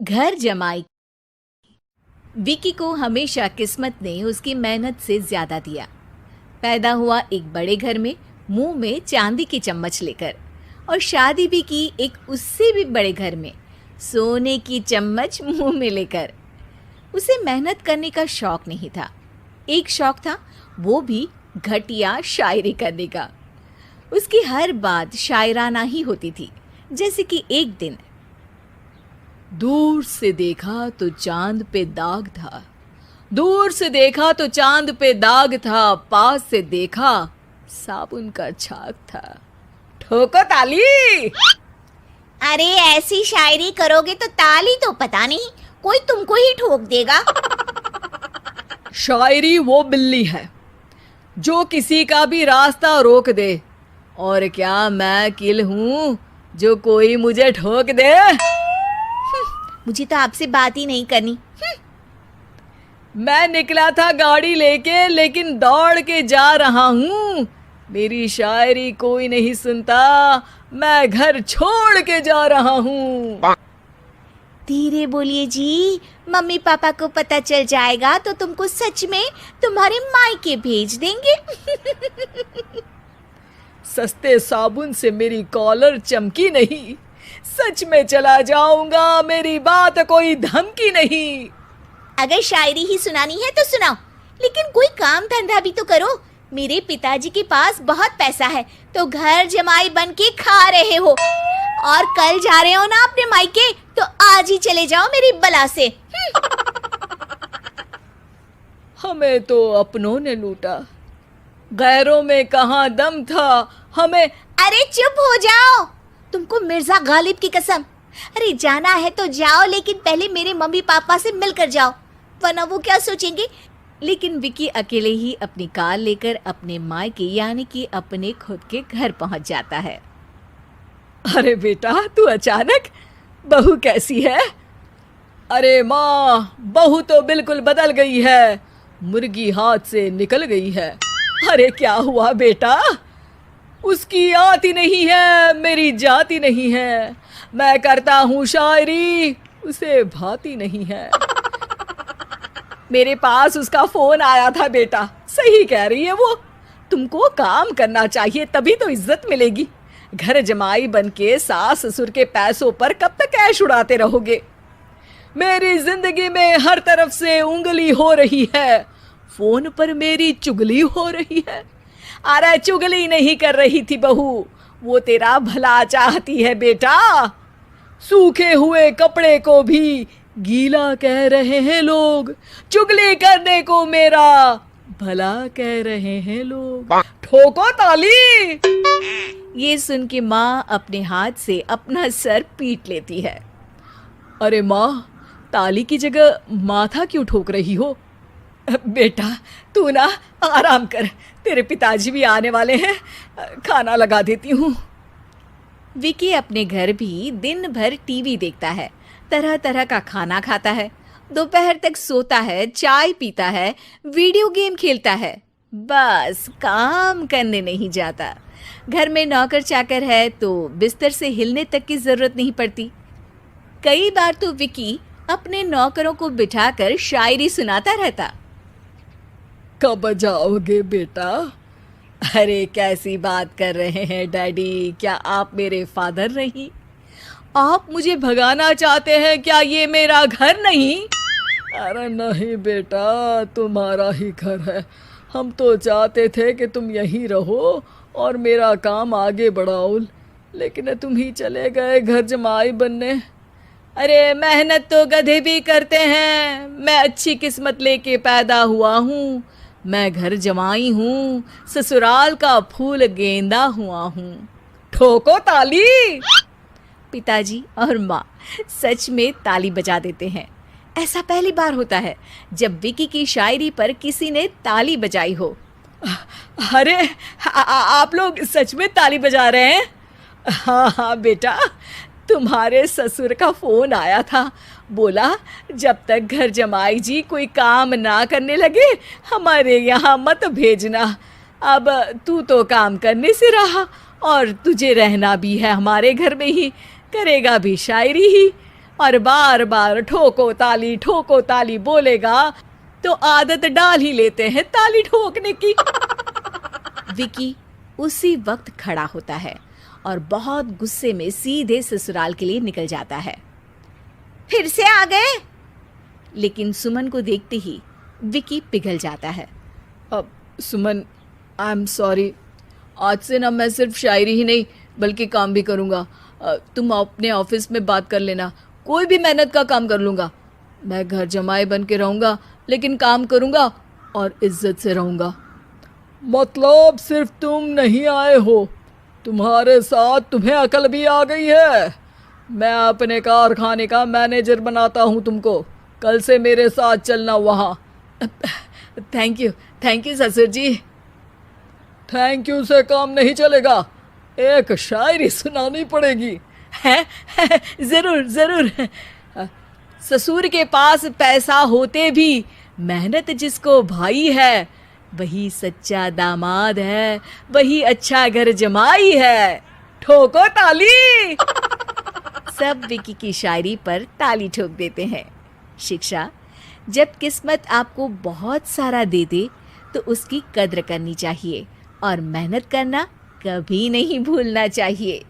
घर जमाई। विकी को हमेशा किस्मत ने उसकी मेहनत से ज्यादा दिया। पैदा हुआ एक बड़े घर में, मुंह में चांदी की चम्मच लेकर, और शादी भी की एक उससे भी बड़े घर में, सोने की चम्मच मुंह में लेकर। उसे मेहनत करने का शौक नहीं था। एक शौक था, वो भी घटिया शायरी करने का। उसकी हर बात शायराना ही होती थी। जैसे कि एक दिन, दूर से देखा तो चांद पे दाग था, दूर से देखा तो चांद पे दाग था, पास से देखा साबुन का छाग था। ठोको ताली। अरे ऐसी शायरी करोगे तो ताली तो पता नहीं, कोई तुमको ही ठोक देगा। शायरी वो बिल्ली है जो किसी का भी रास्ता रोक दे, और क्या मैं किल हूं जो कोई मुझे ठोक दे। मुझे तो आपसे बात ही नहीं करनी। मैं निकला था गाड़ी लेके, लेकिन दौड़ के जा रहा हूँ। मेरी शायरी कोई नहीं सुनता, मैं घर छोड़ के जा रहा हूँ। धीरे बोलिए जी, मम्मी पापा को पता चल जाएगा तो तुमको सच में तुम्हारे मायके भेज देंगे। सस्ते साबुन से मेरी कॉलर चमकी नहीं, सच में चला जाऊंगा, मेरी बात कोई धमकी नहीं। अगर शायरी ही सुनानी है तो सुनाओ, लेकिन कोई काम धंधा भी तो करो। मेरे पिताजी के पास बहुत पैसा है, तो घर जमाई बन के खा रहे हो, और कल जा रहे हो ना अपने मायके, तो आज ही चले जाओ मेरी बला से। हमें तो अपनों ने लूटा, गैरों में कहाँ दम था हमें। अरे चुप हो जाओ, तुमको मिर्जा गालिब की कसम। अरे जाना है तो जाओ, लेकिन पहले मेरे मम्मी पापा से मिलकर जाओ, वरना वो क्या सोचेंगे। लेकिन विकी अकेले ही अपनी कार लेकर अपने मायके यानी कि अपने खुद के घर पहुंच जाता है। अरे बेटा, तू अचानक, बहू कैसी है? अरे माँ, बहू तो बिल्कुल बदल गई है, मुर्गी हाथ से निकल गई है। अरे क्या हुआ बेटा? उसकी आती नहीं है, मेरी जाती नहीं है। मैं करता हूँ शायरी, उसे भाती नहीं है। मेरे पास उसका फोन आया था बेटा, सही कह रही है वो। तुमको काम करना चाहिए, तभी तो इज्जत मिलेगी। घर जमाई बनके सास ससुर के पैसों पर कब तक ऐश उड़ाते रहोगे? मेरी जिंदगी में हर तरफ से उंगली हो रही है, फोन पर मेरी चुगली हो रही है। अरे चुगली नहीं कर रही थी बहू, वो तेरा भला चाहती है बेटा। सूखे हुए कपड़े को भी गीला कह रहे हैं लोग, चुगली करने को मेरा भला कह रहे हैं लोग। ठोको ताली। ये सुन के माँ अपने हाथ से अपना सर पीट लेती है। अरे माँ, ताली की जगह माथा क्यों ठोक रही हो? बेटा तू ना आराम कर, तेरे पिताजी भी आने वाले हैं, खाना लगा देती हूँ। विकी अपने घर भी दिन भर टीवी देखता है, तरह तरह का खाना खाता है, दोपहर तक सोता है, चाय पीता है, वीडियो गेम खेलता है, बस काम करने नहीं जाता। घर में नौकर चाकर है तो बिस्तर से हिलने तक की जरूरत नहीं पड़ती। कई बार तो विकी अपने नौकरों को बिठाकर शायरी सुनाता रहता। कब जाओगे बेटा? अरे कैसी बात कर रहे हैं डैडी, क्या आप मेरे फादर नहीं? आप मुझे भगाना चाहते हैं क्या? ये मेरा घर नहीं। अरे नहीं बेटा, तुम्हारा ही घर है। हम तो चाहते थे कि तुम यहीं रहो और मेरा काम आगे बढ़ाओ, लेकिन तुम ही चले गए घर जमाई बनने। अरे मेहनत तो गधे भी करते हैं, मैं अच्छी किस्मत लेके पैदा हुआ हूँ, मैं घर जमाई हूँ, ससुराल का फूल गेंदा हुआ हूँ। ठोको ताली। पिताजी और माँ सच में ताली बजा देते हैं। ऐसा पहली बार होता है जब विकी की शायरी पर किसी ने ताली बजाई हो। अरे आप लोग सच में ताली बजा रहे हैं? हाँ हाँ बेटा, तुम्हारे ससुर का फोन आया था, बोला जब तक घर जमाई जी कोई काम ना करने लगे हमारे यहाँ मत भेजना। अब तू तो काम करने से रहा और तुझे रहना भी है हमारे घर में ही, करेगा भी शायरी ही। और बार बार ठोको ताली बोलेगा तो आदत डाल ही लेते हैं ताली ठोकने की। विकी उसी वक्त खड़ा होता है और बहुत गुस्से में सीधे ससुराल के लिए निकल जाता है। फिर से आ गए? लेकिन सुमन को देखते ही विकी पिघल जाता है। अब सुमन, आई एम सॉरी, आज से ना मैं सिर्फ शायरी ही नहीं बल्कि काम भी करूँगा। तुम अपने ऑफिस में बात कर लेना, कोई भी मेहनत का काम कर लूँगा। मैं घर जमाई बन के रहूँगा लेकिन काम करूँगा और इज्जत से रहूँगा। मतलब सिर्फ तुम नहीं आए हो, तुम्हारे साथ तुम्हें अकल भी आ गई है। मैं अपने कारखाने का मैनेजर बनाता हूँ तुमको, कल से मेरे साथ चलना वहाँ। थैंक यू ससुर जी। थैंक यू से काम नहीं चलेगा, एक शायरी सुनानी पड़ेगी। है? जरूर। ससुर के पास पैसा होते भी मेहनत जिसको भाई है, वही सच्चा दामाद है, वही अच्छा घर जमाई है। ठोको ताली। सब विकी की शायरी पर ताली ठोक देते हैं। शिक्षा: जब किस्मत आपको बहुत सारा दे दे तो उसकी कद्र करनी चाहिए और मेहनत करना कभी नहीं भूलना चाहिए।